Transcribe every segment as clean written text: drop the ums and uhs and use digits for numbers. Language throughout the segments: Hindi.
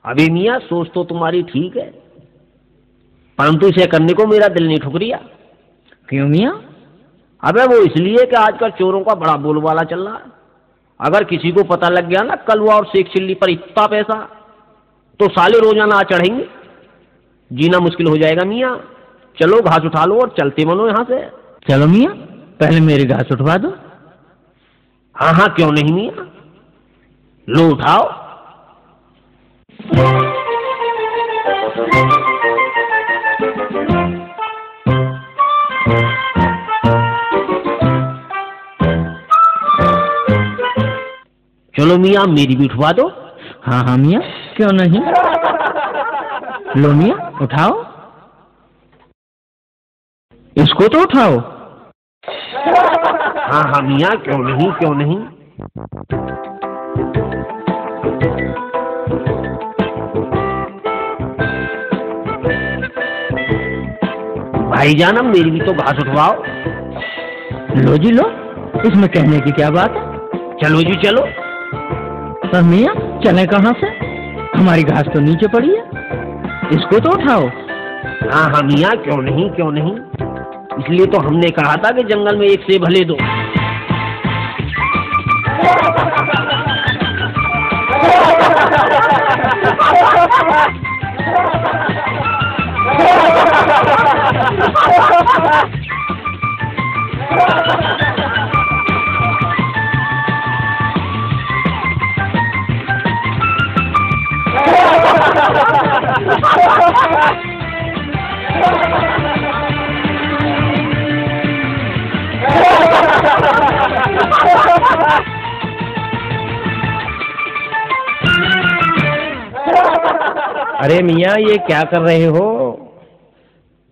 अबे मियाँ सोच तो तुम्हारी ठीक है, परंतु इसे करने को मेरा दिल नहीं ठुक रिया। क्यों मियाँ? अबे वो इसलिए कि आजकल चोरों का बड़ा बोलबाला चल रहा है। अगर किसी को पता लग गया ना कलवा और शेख चिल्ली पर इतना पैसा, तो साले रोजाना आ चढ़ेंगे, जीना मुश्किल हो जाएगा मियाँ। चलो घास उठा लो और चलते बनो यहाँ से। चलो मियाँ, पहले मेरी घास उठवा दो। हाँ हाँ क्यों नहीं मियाँ, लो उठाओ। चलो मियाँ मेरी भी उठवा दो। हाँ हाँ मियाँ क्यों नहीं, लो मियाँ उठाओ, इसको तो उठाओ। हाँ हाँ मियाँ क्यों नहीं क्यों नहीं। भाईजान अब मेरी भी तो घास उठवाओ। लो जी लो, इसमें कहने की क्या बात है। चलो जी चलो। पर मियाँ चले कहाँ से, हमारी घास तो नीचे पड़ी है, इसको तो उठाओ। हाँ हाँ मियाँ क्यों नहीं क्यों नहीं, इसलिए तो हमने कहा था कि जंगल में एक सेब भले दो। अरे मियाँ ये क्या कर रहे हो?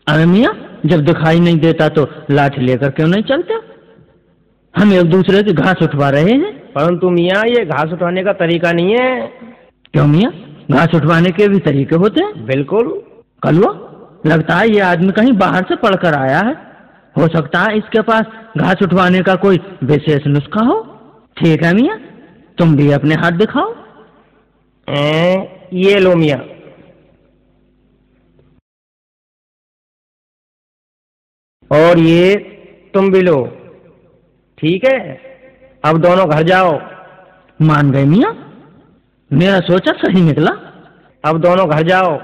अरे मियाँ जब दिखाई नहीं देता तो लाठी लेकर क्यों नहीं चलते, हम एक दूसरे की घास उठवा रहे हैं। परंतु मियाँ ये घास उठाने का तरीका नहीं है। क्यों मियाँ, घास उठवाने के भी तरीके होते हैं। बिल्कुल। कलवा, लगता है ये आदमी कहीं बाहर से पढ़कर आया है, हो सकता है इसके पास घास उठवाने का कोई विशेष नुस्खा हो। ठीक है मियाँ, तुम भी अपने हाथ दिखाओ। ये लो मियाँ। और ये तुम भी लो, ठीक है। अब दोनों घर जाओ। मान गए मियाँ, मेरा सोचा सही निकला। अब दोनों घर जाओ।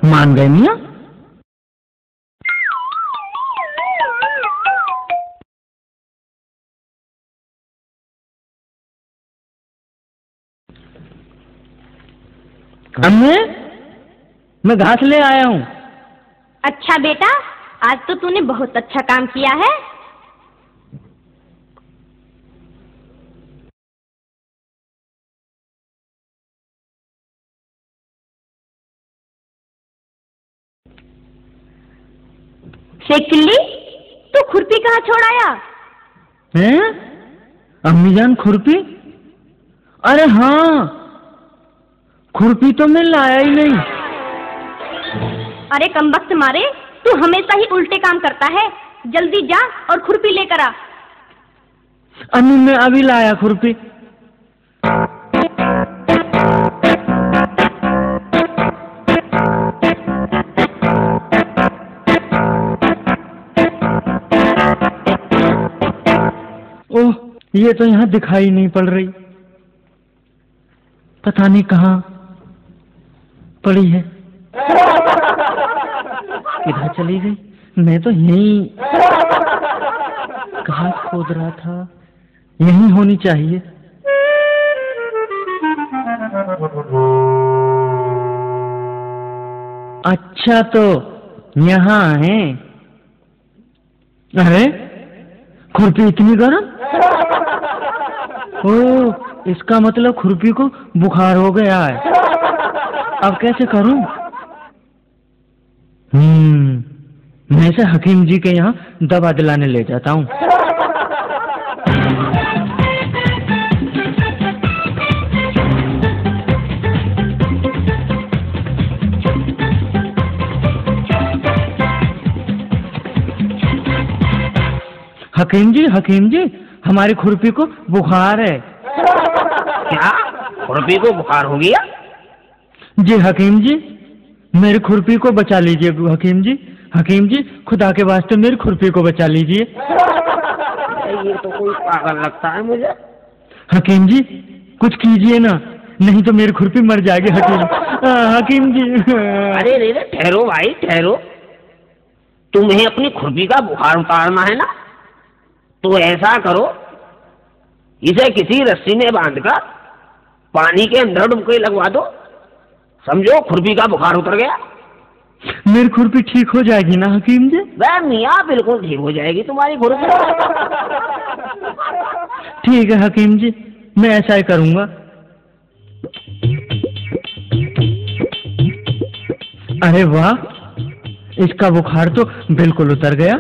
मान गए मियाँ। अम्मे, मैं घास ले आया हूँ। अच्छा बेटा, आज तो तूने बहुत अच्छा काम किया है। शेख चिल्ली, तू खुरपी कहाँ छोड़ आया? हैं? अम्मी जान खुरपी? अरे हाँ, खुरपी तो मैं लाया ही नहीं। अरे कमबख्त मारे, तू हमेशा ही उल्टे काम करता है। जल्दी जा और खुरपी लेकर आ। अम्मी मैं अभी लाया खुरपी। ओह, ये तो यहाँ दिखाई नहीं पड़ रही, पता नहीं कहाँ पड़ी है। किधर चली गई? मैं तो यहीं घास खोद रहा था, यहीं होनी चाहिए। अच्छा तो यहाँ है। अरे खुरपी इतनी गर्म? ओह, इसका मतलब खुरपी को बुखार हो गया है। अब कैसे करूं? मैं इसे हकीम जी के यहाँ दवा दिलाने ले जाता हूँ। हकीम जी, हकीम जी, हमारी खुरपी को बुखार है। क्या? खुरपी को बुखार हो गया? जी हकीम जी, मेरी खुरपी को बचा लीजिए हकीम जी। हकीम जी, खुदा के वास्ते मेरी खुरपी को बचा लीजिए। ये तो कोई पागल लगता है मुझे। हकीम जी कुछ कीजिए ना, नहीं तो मेरी खुरपी मर जाएगी हकीम जी। अरे रे रे, ठहरो भाई ठहरो। तुम्हें अपनी खुरपी का बुखार उतारना है ना, तो ऐसा करो, इसे किसी रस्सी में बांधकर पानी के अंदर डुबकी लगवा दो, समझो खुरपी का बुखार उतर गया। मेरी खुरपी ठीक हो जाएगी ना हकीम जी? वह मियाँ बिल्कुल ठीक हो जाएगी तुम्हारी खुरपी। ठीक है हकीम जी, मैं ऐसा ही करूंगा। अरे वाह, इसका बुखार तो बिल्कुल उतर गया।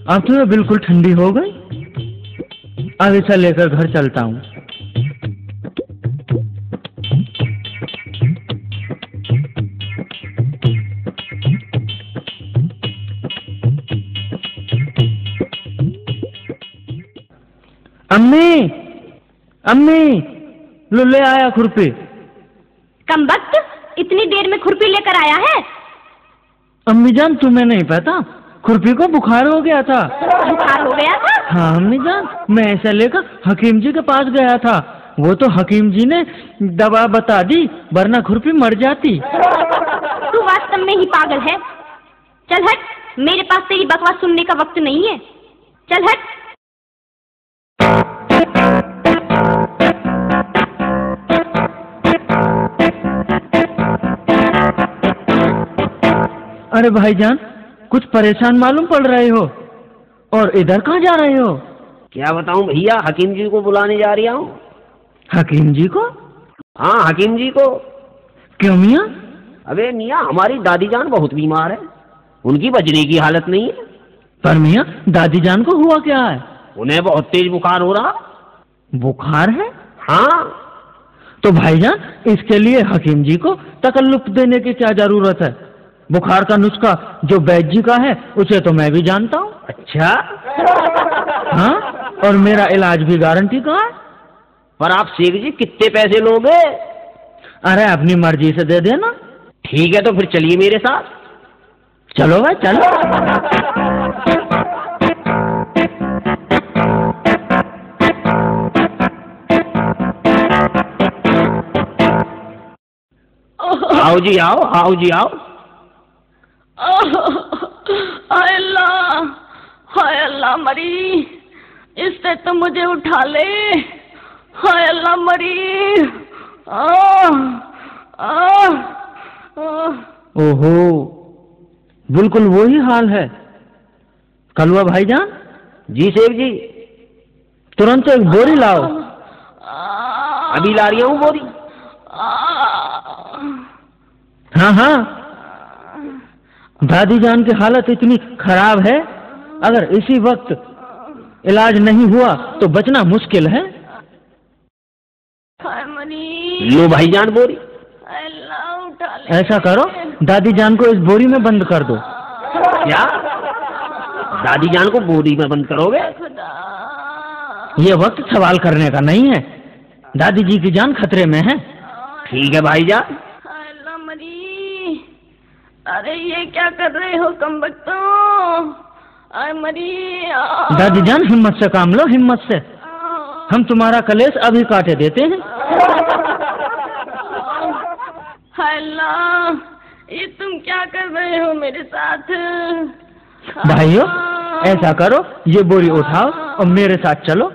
अब तो मैं बिल्कुल ठंडी हो गई। अब इसे लेकर घर चलता हूँ। अम्मी, अम्मी, लो ले आया खुरपी। कमबख्त, इतनी देर में खुरपी लेकर आया है? अम्मी जान, तुम्हें नहीं पता, खुरपी को बुखार हो गया था। बुखार हो गया था? हाँ अम्मी जान, मैं ऐसा लेकर हकीम जी के पास गया था। वो तो हकीम जी ने दवा बता दी, वरना खुरपी मर जाती। तू वास्तव में ही पागल है। चल हट, मेरे पास तेरी बकवास सुनने का वक्त नहीं है। चल हट। अरे भाईजान, कुछ परेशान मालूम पड़ रहे हो, और इधर कहाँ जा रहे हो? क्या बताऊं भैया, हकीम जी को बुलाने जा रहा हूँ। हकीम जी को? हाँ हकीम जी को। क्यों मियाँ? अबे मियाँ, हमारी दादी जान बहुत बीमार है, उनकी बचने की हालत नहीं है। पर मियाँ, दादी जान को हुआ क्या है? उन्हें बहुत तेज बुखार हो रहा। बुखार है? हाँ। तो भाईजान, इसके लिए हकीम जी को तकल्लुफ देने की क्या जरूरत है? बुखार का नुस्खा जो वैद्य जी का है, उसे तो मैं भी जानता हूँ। अच्छा? हाँ, और मेरा इलाज भी गारंटी का है। पर आप शेख जी कितने पैसे लोगे? अरे अपनी मर्जी से दे देना। ठीक है, तो फिर चलिए मेरे साथ। चलो भाई चलो। आओ जी आओ, आओ जी आओ। हाय अल्लाह, हाय अल्लाह मरी, इससे तो मुझे उठा ले। हाय अल्लाह मरी। ओहो, बिल्कुल वही हाल है। कलवा भाईजान? जी शेख जी। तुरंत एक बोरी लाओ। अभी ला रही हूँ बोरी। हाँ हाँ, दादी जान की हालत इतनी खराब है, अगर इसी वक्त इलाज नहीं हुआ तो बचना मुश्किल है। लो भाईजान बोरी। उठा ले। ऐसा करो, दादी जान को इस बोरी में बंद कर दो। क्या? दादी जान को बोरी में बंद करोगे? ये वक्त सवाल करने का नहीं है, दादी जी की जान खतरे में है। ठीक है भाईजान। अरे ये क्या कर रहे हो कमबख्तों? आय मरी। दादी जान, हिम्मत से काम लो, हिम्मत से। हम तुम्हारा कलेश अभी काटे देते हैं। हाय अल्लाह, ये तुम क्या कर रहे हो मेरे साथ? भाइयों, ऐसा करो, ये बोरी उठाओ और मेरे साथ चलो।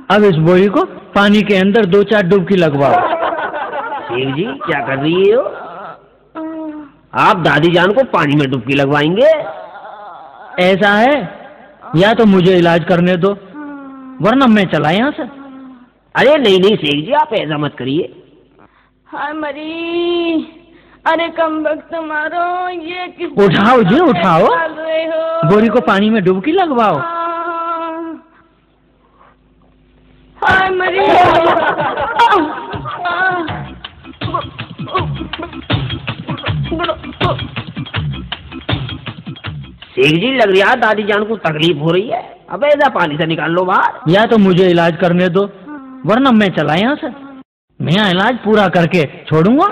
अब इस बोरी को पानी के अंदर 2-4 डुबकी लगवाओ। शेख जी क्या कर रही हो? आप दादी जान को पानी में डुबकी लगवाएंगे? ऐसा है, या तो मुझे इलाज करने दो, वरना मैं चला यहाँ से। अरे नहीं नहीं शेख जी, आप ऐसा मत करिए। हाय मरी, अरे कमबख्त मारो, ये किस उठाओ जी उठाओ, रहे हो? बोरी को पानी में डुबकी लगवाओ। हाय मरी। शेख जी लग रहा है दादी जान को तकलीफ हो रही है, अब ऐसा पानी से निकाल लो बाहर। या तो मुझे इलाज करने दो, वरना मैं चला यहाँ से। मैं इलाज पूरा करके छोड़ूंगा।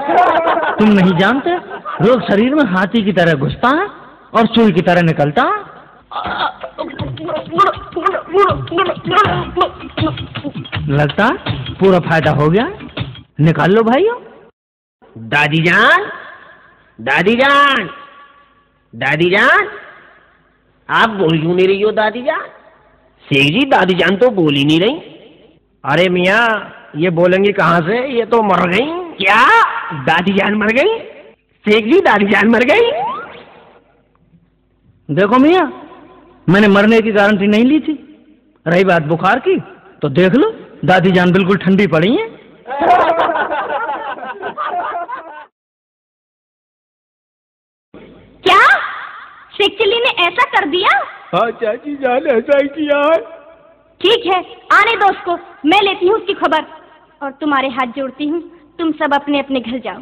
तुम नहीं जानते, रोग शरीर में हाथी की तरह घुसता है और सुई की तरह निकलता है। लगता है पूरा फायदा हो गया, निकाल लो भाइयों। दादी जान, दादी जान, दादी जान, आप बोल क्यों नहीं रही हो दादी जान? शेख जी दादी जान तो बोल ही नहीं रही। अरे मियाँ, ये बोलेंगी कहाँ से, ये तो मर गई। क्या दादी जान मर गई? शेख जी दादी जान मर गई? देखो मियाँ, मैंने मरने की गारंटी नहीं ली थी। रही बात बुखार की, तो देख लो दादी जान बिल्कुल ठंडी पड़ी हैं। क्या शेख चिल्ली ने ऐसा कर दिया? हाँ चाची जान, ऐसा ही किया है। ठीक है, आने दो उसको, मैं लेती हूँ उसकी खबर। और तुम्हारे हाथ जोड़ती हूँ, तुम सब अपने अपने घर जाओ।